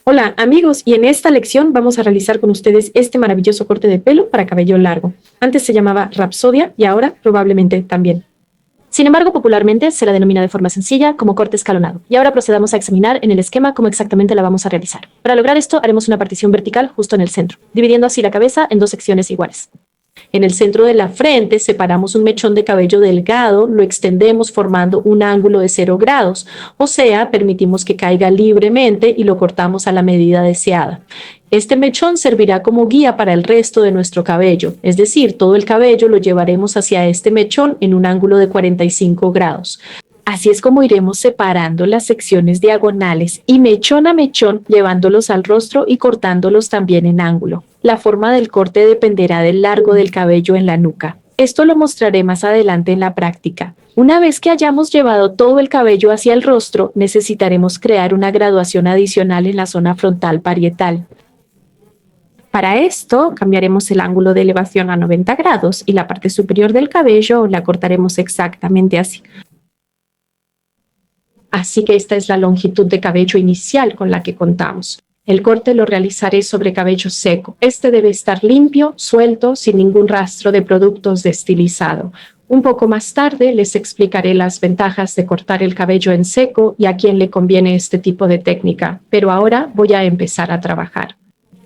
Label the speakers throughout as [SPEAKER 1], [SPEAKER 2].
[SPEAKER 1] Hola amigos, y en esta lección vamos a realizar con ustedes este maravilloso corte de pelo para cabello largo. Antes se llamaba Rapsodia y ahora probablemente también. Sin embargo, popularmente se la denomina de forma sencilla como corte escalonado. Y ahora procedamos a examinar en el esquema cómo exactamente la vamos a realizar. Para lograr esto haremos una partición vertical justo en el centro, dividiendo así la cabeza en dos secciones iguales. En el centro de la frente separamos un mechón de cabello delgado, lo extendemos formando un ángulo de 0 grados, o sea, permitimos que caiga libremente y lo cortamos a la medida deseada. Este mechón servirá como guía para el resto de nuestro cabello, es decir, todo el cabello lo llevaremos hacia este mechón en un ángulo de 45 grados. Así es como iremos separando las secciones diagonales y mechón a mechón, llevándolos al rostro y cortándolos también en ángulo. La forma del corte dependerá del largo del cabello en la nuca. Esto lo mostraré más adelante en la práctica. Una vez que hayamos llevado todo el cabello hacia el rostro, necesitaremos crear una graduación adicional en la zona frontal parietal. Para esto, cambiaremos el ángulo de elevación a 90 grados y la parte superior del cabello la cortaremos exactamente así. Así que esta es la longitud de cabello inicial con la que contamos. El corte lo realizaré sobre cabello seco. Este debe estar limpio, suelto, sin ningún rastro de productos de estilizado. Un poco más tarde les explicaré las ventajas de cortar el cabello en seco y a quién le conviene este tipo de técnica, pero ahora voy a empezar a trabajar.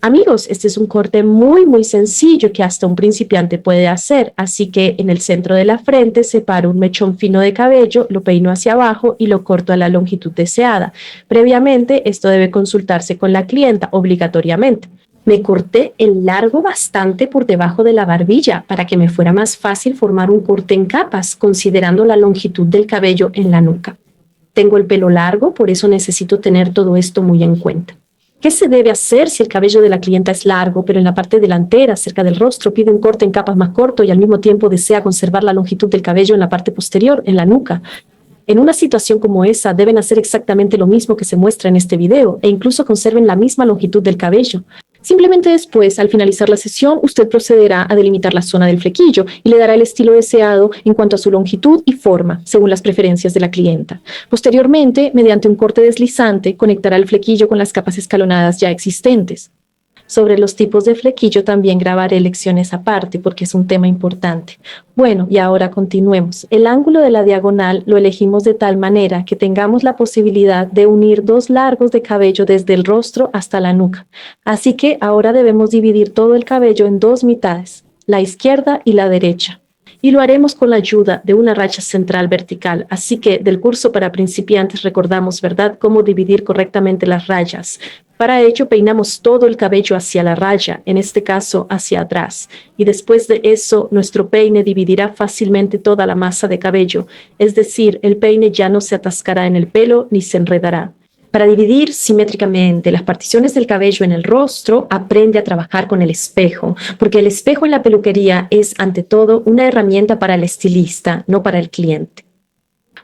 [SPEAKER 1] Amigos, este es un corte muy sencillo que hasta un principiante puede hacer, así que en el centro de la frente separo un mechón fino de cabello, lo peino hacia abajo y lo corto a la longitud deseada. Previamente, esto debe consultarse con la clienta obligatoriamente. Me corté el largo bastante por debajo de la barbilla para que me fuera más fácil formar un corte en capas, considerando la longitud del cabello en la nuca. Tengo el pelo largo, por eso necesito tener todo esto muy en cuenta. ¿Qué se debe hacer si el cabello de la clienta es largo, pero en la parte delantera, cerca del rostro, pide un corte en capas más corto y al mismo tiempo desea conservar la longitud del cabello en la parte posterior, en la nuca? En una situación como esa, deben hacer exactamente lo mismo que se muestra en este video e incluso conserven la misma longitud del cabello. Simplemente después, al finalizar la sesión, usted procederá a delimitar la zona del flequillo y le dará el estilo deseado en cuanto a su longitud y forma, según las preferencias de la clienta. Posteriormente, mediante un corte deslizante, conectará el flequillo con las capas escalonadas ya existentes. Sobre los tipos de flequillo también grabaré lecciones aparte porque es un tema importante. Bueno, y ahora continuemos. El ángulo de la diagonal lo elegimos de tal manera que tengamos la posibilidad de unir dos largos de cabello desde el rostro hasta la nuca. Así que ahora debemos dividir todo el cabello en dos mitades, la izquierda y la derecha. Y lo haremos con la ayuda de una raya central vertical. Así que del curso para principiantes recordamos, ¿verdad?, cómo dividir correctamente las rayas. Para ello peinamos todo el cabello hacia la raya, en este caso hacia atrás. Y después de eso, nuestro peine dividirá fácilmente toda la masa de cabello. Es decir, el peine ya no se atascará en el pelo ni se enredará. Para dividir simétricamente las particiones del cabello en el rostro, aprende a trabajar con el espejo, porque el espejo en la peluquería es, ante todo, una herramienta para el estilista, no para el cliente.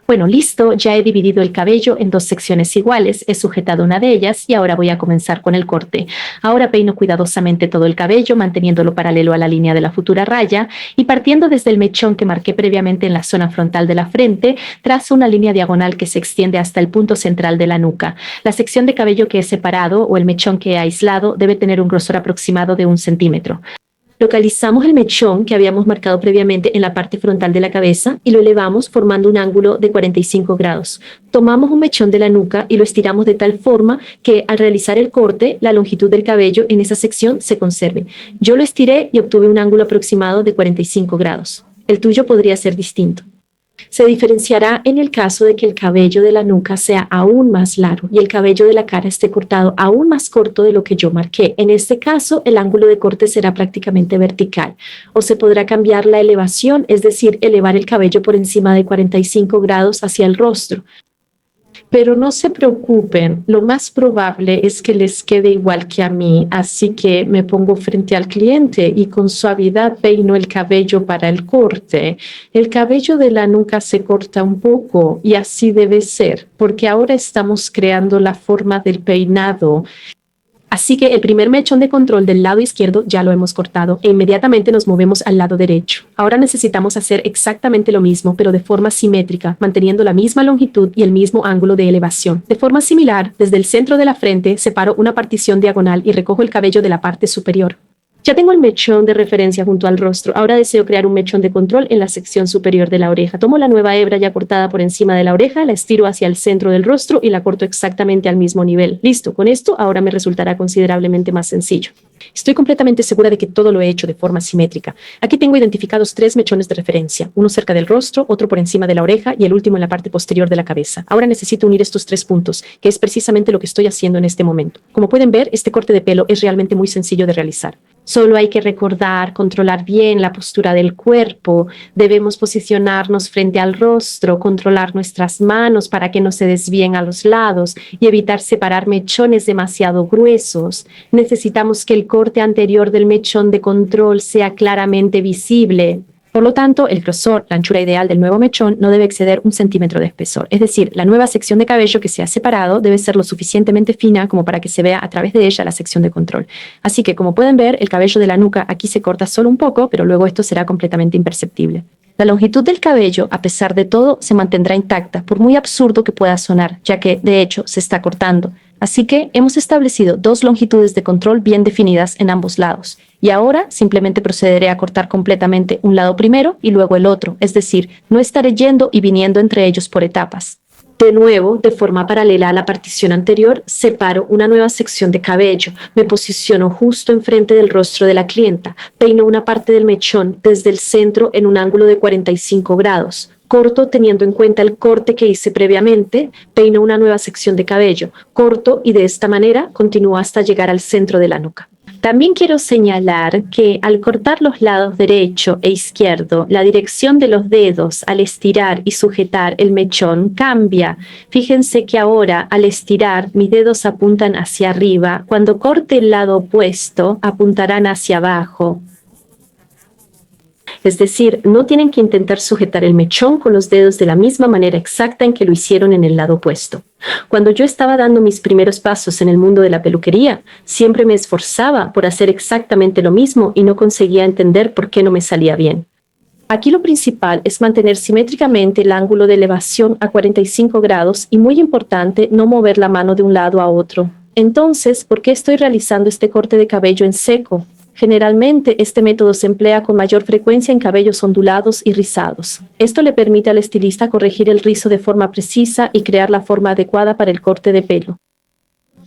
[SPEAKER 1] Bueno, listo, ya he dividido el cabello en dos secciones iguales, he sujetado una de ellas y ahora voy a comenzar con el corte. Ahora peino cuidadosamente todo el cabello, manteniéndolo paralelo a la línea de la futura raya y partiendo desde el mechón que marqué previamente en la zona frontal de la frente, trazo una línea diagonal que se extiende hasta el punto central de la nuca. La sección de cabello que he separado o el mechón que he aislado debe tener un grosor aproximado de 1 centímetro. Localizamos el mechón que habíamos marcado previamente en la parte frontal de la cabeza y lo elevamos formando un ángulo de 45 grados. Tomamos un mechón de la nuca y lo estiramos de tal forma que al realizar el corte, la longitud del cabello en esa sección se conserve. Yo lo estiré y obtuve un ángulo aproximado de 45 grados. El tuyo podría ser distinto. Se diferenciará en el caso de que el cabello de la nuca sea aún más largo y el cabello de la cara esté cortado aún más corto de lo que yo marqué. En este caso, el ángulo de corte será prácticamente vertical o se podrá cambiar la elevación, es decir, elevar el cabello por encima de 45 grados hacia el rostro. Pero no se preocupen, lo más probable es que les quede igual que a mí, así que me pongo frente al cliente y con suavidad peino el cabello para el corte. El cabello de la nuca se corta un poco y así debe ser, porque ahora estamos creando la forma del peinado. Así que el primer mechón de control del lado izquierdo ya lo hemos cortado e inmediatamente nos movemos al lado derecho. Ahora necesitamos hacer exactamente lo mismo, pero de forma simétrica, manteniendo la misma longitud y el mismo ángulo de elevación. De forma similar, desde el centro de la frente separo una partición diagonal y recojo el cabello de la parte superior. Ya tengo el mechón de referencia junto al rostro. Ahora deseo crear un mechón de control en la sección superior de la oreja. Tomo la nueva hebra ya cortada por encima de la oreja, la estiro hacia el centro del rostro y la corto exactamente al mismo nivel. Listo, con esto ahora me resultará considerablemente más sencillo. Estoy completamente segura de que todo lo he hecho de forma simétrica. Aquí tengo identificados 3 mechones de referencia, uno cerca del rostro, otro por encima de la oreja y el último en la parte posterior de la cabeza. Ahora necesito unir estos 3 puntos, que es precisamente lo que estoy haciendo en este momento. Como pueden ver, este corte de pelo es realmente muy sencillo de realizar. Solo hay que recordar, controlar bien la postura del cuerpo. Debemos posicionarnos frente al rostro, controlar nuestras manos para que no se desvíen a los lados y evitar separar mechones demasiado gruesos. Necesitamos que el corte anterior del mechón de control sea claramente visible. Por lo tanto, el grosor, la anchura ideal del nuevo mechón no debe exceder 1 centímetro de espesor. Es decir, la nueva sección de cabello que se ha separado debe ser lo suficientemente fina como para que se vea a través de ella la sección de control. Así que, como pueden ver, el cabello de la nuca aquí se corta solo un poco, pero luego esto será completamente imperceptible. La longitud del cabello, a pesar de todo, se mantendrá intacta, por muy absurdo que pueda sonar, ya que, de hecho, se está cortando. Así que hemos establecido 2 longitudes de control bien definidas en ambos lados. Y ahora simplemente procederé a cortar completamente un lado primero y luego el otro, es decir, no estaré yendo y viniendo entre ellos por etapas. De nuevo, de forma paralela a la partición anterior, separo una nueva sección de cabello. Me posiciono justo enfrente del rostro de la clienta. Peino una parte del mechón desde el centro en un ángulo de 45 grados. Corto teniendo en cuenta el corte que hice previamente, peino una nueva sección de cabello. Corto y de esta manera continúo hasta llegar al centro de la nuca. También quiero señalar que al cortar los lados derecho e izquierdo, la dirección de los dedos al estirar y sujetar el mechón cambia. Fíjense que ahora al estirar mis dedos apuntan hacia arriba. Cuando corte el lado opuesto, apuntarán hacia abajo. Es decir, no tienen que intentar sujetar el mechón con los dedos de la misma manera exacta en que lo hicieron en el lado opuesto. Cuando yo estaba dando mis primeros pasos en el mundo de la peluquería, siempre me esforzaba por hacer exactamente lo mismo y no conseguía entender por qué no me salía bien. Aquí lo principal es mantener simétricamente el ángulo de elevación a 45 grados y, muy importante, no mover la mano de un lado a otro. Entonces, ¿por qué estoy realizando este corte de cabello en seco? Generalmente, este método se emplea con mayor frecuencia en cabellos ondulados y rizados. Esto le permite al estilista corregir el rizo de forma precisa y crear la forma adecuada para el corte de pelo.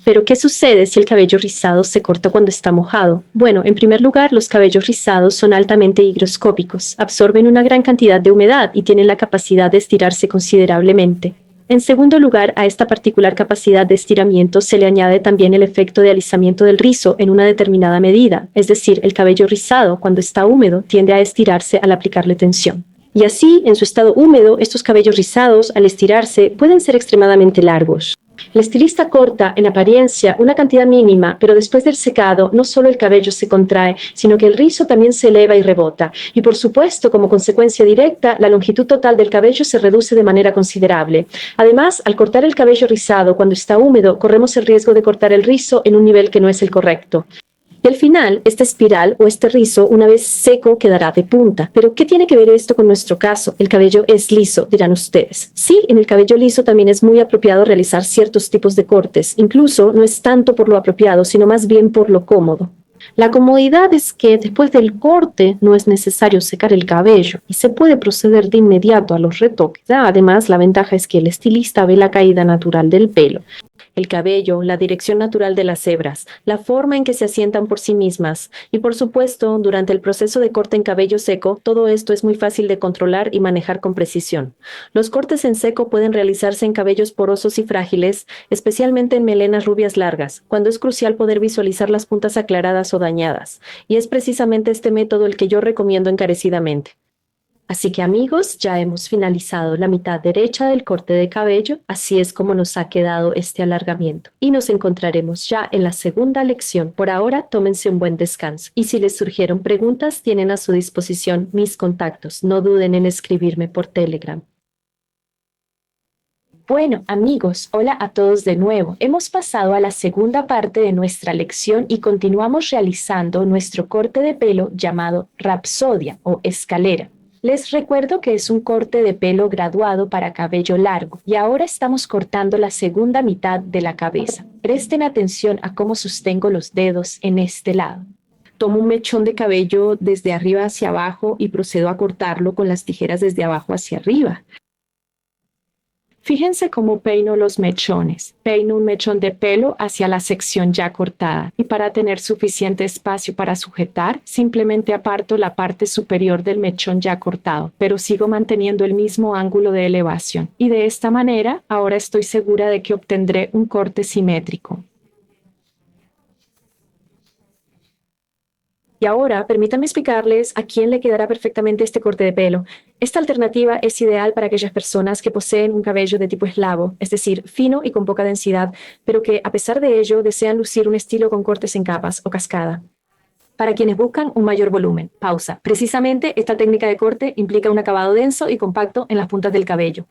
[SPEAKER 1] Pero, ¿qué sucede si el cabello rizado se corta cuando está mojado? Bueno, en primer lugar, los cabellos rizados son altamente higroscópicos, absorben una gran cantidad de humedad y tienen la capacidad de estirarse considerablemente. En segundo lugar, a esta particular capacidad de estiramiento se le añade también el efecto de alisamiento del rizo en una determinada medida, es decir, el cabello rizado, cuando está húmedo, tiende a estirarse al aplicarle tensión. Y así, en su estado húmedo, estos cabellos rizados, al estirarse, pueden ser extremadamente largos. El estilista corta, en apariencia, una cantidad mínima, pero después del secado, no solo el cabello se contrae, sino que el rizo también se eleva y rebota. Y por supuesto, como consecuencia directa, la longitud total del cabello se reduce de manera considerable. Además, al cortar el cabello rizado cuando está húmedo, corremos el riesgo de cortar el rizo en un nivel que no es el correcto. Y al final, esta espiral o este rizo, una vez seco, quedará de punta. ¿Pero qué tiene que ver esto con nuestro caso? El cabello es liso, dirán ustedes. Sí, en el cabello liso también es muy apropiado realizar ciertos tipos de cortes. Incluso no es tanto por lo apropiado, sino más bien por lo cómodo. La comodidad es que después del corte no es necesario secar el cabello y se puede proceder de inmediato a los retoques. Además, la ventaja es que el estilista ve la caída natural del pelo. El cabello, la dirección natural de las hebras, la forma en que se asientan por sí mismas y, por supuesto, durante el proceso de corte en cabello seco, todo esto es muy fácil de controlar y manejar con precisión. Los cortes en seco pueden realizarse en cabellos porosos y frágiles, especialmente en melenas rubias largas, cuando es crucial poder visualizar las puntas aclaradas o dañadas, y es precisamente este método el que yo recomiendo encarecidamente. Así que amigos, ya hemos finalizado la mitad derecha del corte de cabello, así es como nos ha quedado este alargamiento. Y nos encontraremos ya en la segunda lección. Por ahora, tómense un buen descanso. Y si les surgieron preguntas, tienen a su disposición mis contactos. No duden en escribirme por Telegram. Bueno, amigos, hola a todos de nuevo. Hemos pasado a la segunda parte de nuestra lección y continuamos realizando nuestro corte de pelo llamado rapsodia o escalera. Les recuerdo que es un corte de pelo graduado para cabello largo y ahora estamos cortando la segunda mitad de la cabeza. Presten atención a cómo sostengo los dedos en este lado. Tomo un mechón de cabello desde arriba hacia abajo y procedo a cortarlo con las tijeras desde abajo hacia arriba. Fíjense cómo peino los mechones. Peino un mechón de pelo hacia la sección ya cortada y para tener suficiente espacio para sujetar, simplemente aparto la parte superior del mechón ya cortado, pero sigo manteniendo el mismo ángulo de elevación. Y de esta manera, ahora estoy segura de que obtendré un corte simétrico. Y ahora, permítanme explicarles a quién le quedará perfectamente este corte de pelo. Esta alternativa es ideal para aquellas personas que poseen un cabello de tipo eslavo, es decir, fino y con poca densidad, pero que a pesar de ello desean lucir un estilo con cortes en capas o cascada. Para quienes buscan un mayor volumen. Pausa. Precisamente esta técnica de corte implica un acabado denso y compacto en las puntas del cabello.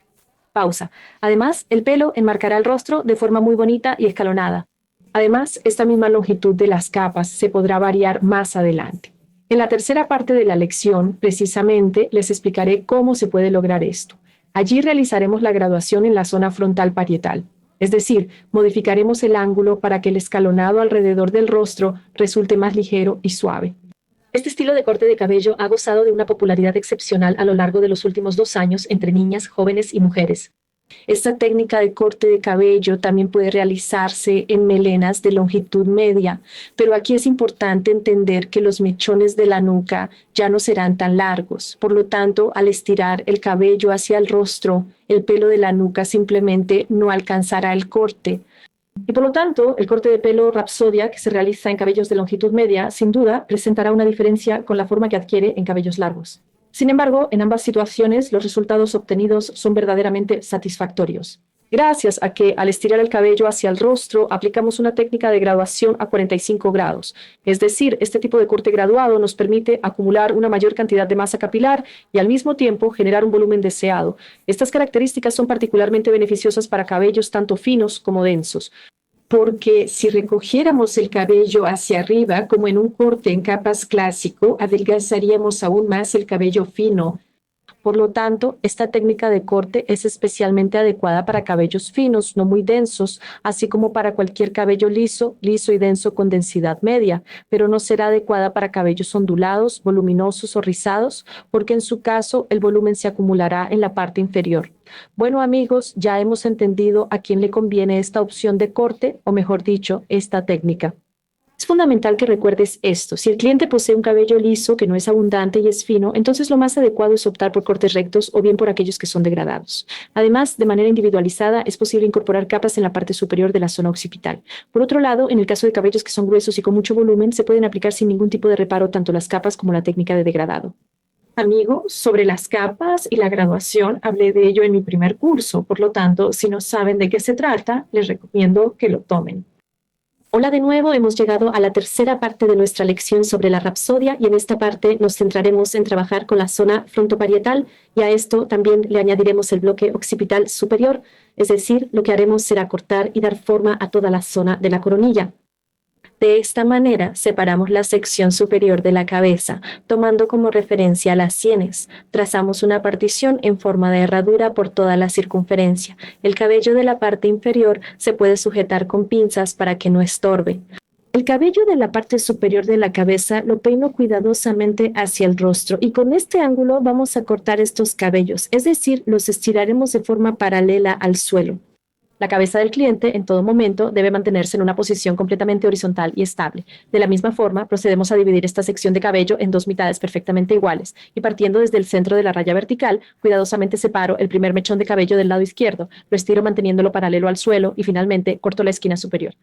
[SPEAKER 1] Pausa. Además, el pelo enmarcará el rostro de forma muy bonita y escalonada. Además, esta misma longitud de las capas se podrá variar más adelante. En la tercera parte de la lección, precisamente, les explicaré cómo se puede lograr esto. Allí realizaremos la graduación en la zona frontal parietal, es decir, modificaremos el ángulo para que el escalonado alrededor del rostro resulte más ligero y suave. Este estilo de corte de cabello ha gozado de una popularidad excepcional a lo largo de los últimos 2 años entre niñas, jóvenes y mujeres. Esta técnica de corte de cabello también puede realizarse en melenas de longitud media, pero aquí es importante entender que los mechones de la nuca ya no serán tan largos. Por lo tanto, al estirar el cabello hacia el rostro, el pelo de la nuca simplemente no alcanzará el corte. Y por lo tanto, el corte de pelo rapsodia que se realiza en cabellos de longitud media, sin duda, presentará una diferencia con la forma que adquiere en cabellos largos. Sin embargo, en ambas situaciones, los resultados obtenidos son verdaderamente satisfactorios. Gracias a que al estirar el cabello hacia el rostro, aplicamos una técnica de graduación a 45 grados. Es decir, este tipo de corte graduado nos permite acumular una mayor cantidad de masa capilar y al mismo tiempo generar un volumen deseado. Estas características son particularmente beneficiosas para cabellos tanto finos como densos. Porque si recogiéramos el cabello hacia arriba, como en un corte en capas clásico, adelgazaríamos aún más el cabello fino. Por lo tanto, esta técnica de corte es especialmente adecuada para cabellos finos, no muy densos, así como para cualquier cabello liso, liso y denso con densidad media, pero no será adecuada para cabellos ondulados, voluminosos o rizados, porque en su caso el volumen se acumulará en la parte inferior. Bueno, amigos, ya hemos entendido a quién le conviene esta opción de corte, o mejor dicho, esta técnica. Es fundamental que recuerdes esto. Si el cliente posee un cabello liso que no es abundante y es fino, entonces lo más adecuado es optar por cortes rectos o bien por aquellos que son degradados. Además, de manera individualizada, es posible incorporar capas en la parte superior de la zona occipital. Por otro lado, en el caso de cabellos que son gruesos y con mucho volumen, se pueden aplicar sin ningún tipo de reparo tanto las capas como la técnica de degradado. Amigos, sobre las capas y la graduación, hablé de ello en mi primer curso. Por lo tanto, si no saben de qué se trata, les recomiendo que lo tomen. Hola de nuevo, hemos llegado a la tercera parte de nuestra lección sobre la rapsodia y en esta parte nos centraremos en trabajar con la zona frontoparietal y a esto también le añadiremos el bloque occipital superior, es decir, lo que haremos será cortar y dar forma a toda la zona de la coronilla. De esta manera, separamos la sección superior de la cabeza, tomando como referencia las sienes. Trazamos una partición en forma de herradura por toda la circunferencia. El cabello de la parte inferior se puede sujetar con pinzas para que no estorbe. El cabello de la parte superior de la cabeza lo peino cuidadosamente hacia el rostro y con este ángulo vamos a cortar estos cabellos, es decir, los estiraremos de forma paralela al suelo. La cabeza del cliente en todo momento debe mantenerse en una posición completamente horizontal y estable. De la misma forma, procedemos a dividir esta sección de cabello en 2 mitades perfectamente iguales y partiendo desde el centro de la raya vertical, cuidadosamente separo el primer mechón de cabello del lado izquierdo, lo estiro manteniéndolo paralelo al suelo y finalmente corto la esquina superior.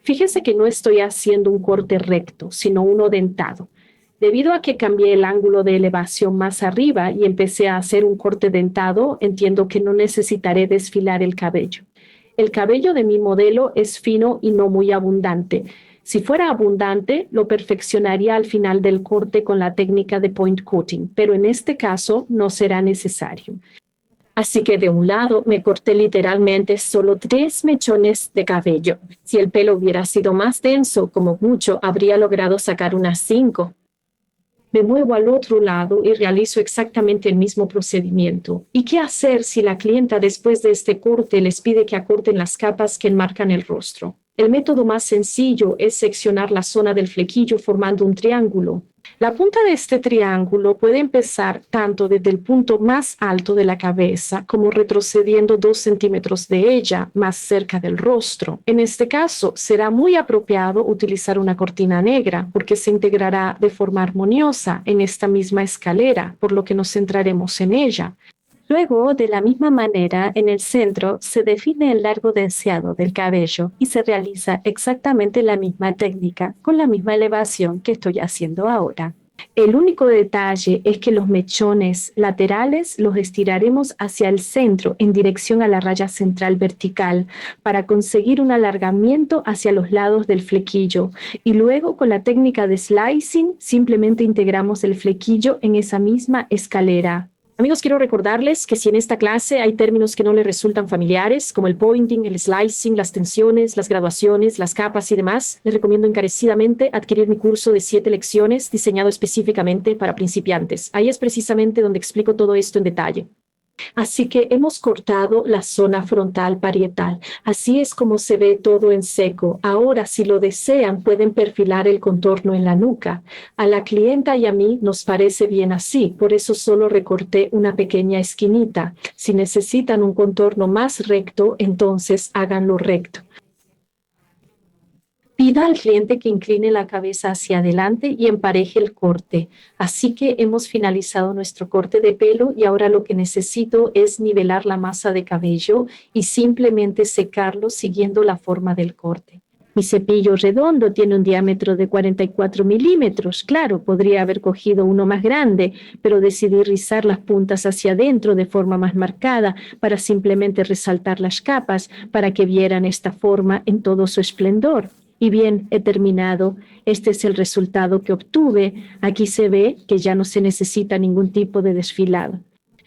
[SPEAKER 1] Fíjense que no estoy haciendo un corte recto, sino uno dentado. Debido a que cambié el ángulo de elevación más arriba y empecé a hacer un corte dentado, entiendo que no necesitaré desfilar el cabello. El cabello de mi modelo es fino y no muy abundante. Si fuera abundante, lo perfeccionaría al final del corte con la técnica de point cutting, pero en este caso no será necesario. Así que de un lado me corté literalmente solo 3 mechones de cabello. Si el pelo hubiera sido más denso, como mucho, habría logrado sacar unas 5. Me muevo al otro lado y realizo exactamente el mismo procedimiento. ¿Y qué hacer si la clienta después de este corte les pide que acorten las capas que enmarcan el rostro? El método más sencillo es seccionar la zona del flequillo formando un triángulo. La punta de este triángulo puede empezar tanto desde el punto más alto de la cabeza como retrocediendo 2 centímetros de ella, más cerca del rostro. En este caso, será muy apropiado utilizar una cortina negra porque se integrará de forma armoniosa en esta misma escalera, por lo que nos centraremos en ella. Luego, de la misma manera, en el centro se define el largo deseado del cabello y se realiza exactamente la misma técnica con la misma elevación que estoy haciendo ahora. El único detalle es que los mechones laterales los estiraremos hacia el centro en dirección a la raya central vertical para conseguir un alargamiento hacia los lados del flequillo y luego con la técnica de slicing simplemente integramos el flequillo en esa misma escalera. Amigos, quiero recordarles que si en esta clase hay términos que no les resultan familiares, como el pointing, el slicing, las tensiones, las graduaciones, las capas y demás, les recomiendo encarecidamente adquirir mi curso de 7 lecciones diseñado específicamente para principiantes. Ahí es precisamente donde explico todo esto en detalle. Así que hemos cortado la zona frontal parietal. Así es como se ve todo en seco. Ahora, si lo desean, pueden perfilar el contorno en la nuca. A la clienta y a mí nos parece bien así, por eso solo recorté una pequeña esquinita. Si necesitan un contorno más recto, entonces háganlo recto. Pida al cliente que incline la cabeza hacia adelante y empareje el corte. Así que hemos finalizado nuestro corte de pelo y ahora lo que necesito es nivelar la masa de cabello y simplemente secarlo siguiendo la forma del corte. Mi cepillo redondo tiene un diámetro de 44 milímetros. Claro, podría haber cogido uno más grande, pero decidí rizar las puntas hacia adentro de forma más marcada para simplemente resaltar las capas para que vieran esta forma en todo su esplendor. Y bien, he terminado. Este es el resultado que obtuve. Aquí se ve que ya no se necesita ningún tipo de desfilado.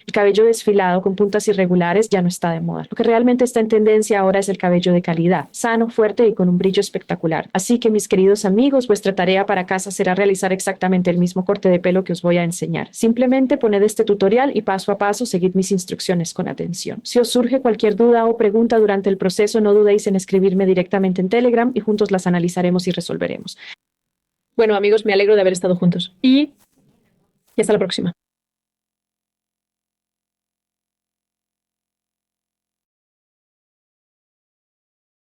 [SPEAKER 1] El cabello desfilado con puntas irregulares ya no está de moda. Lo que realmente está en tendencia ahora es el cabello de calidad, sano, fuerte y con un brillo espectacular. Así que, mis queridos amigos, vuestra tarea para casa será realizar exactamente el mismo corte de pelo que os voy a enseñar. Simplemente poned este tutorial y paso a paso seguid mis instrucciones con atención. Si os surge cualquier duda o pregunta durante el proceso, no dudéis en escribirme directamente en Telegram y juntos las analizaremos y resolveremos. Bueno, amigos, me alegro de haber estado juntos y hasta la próxima.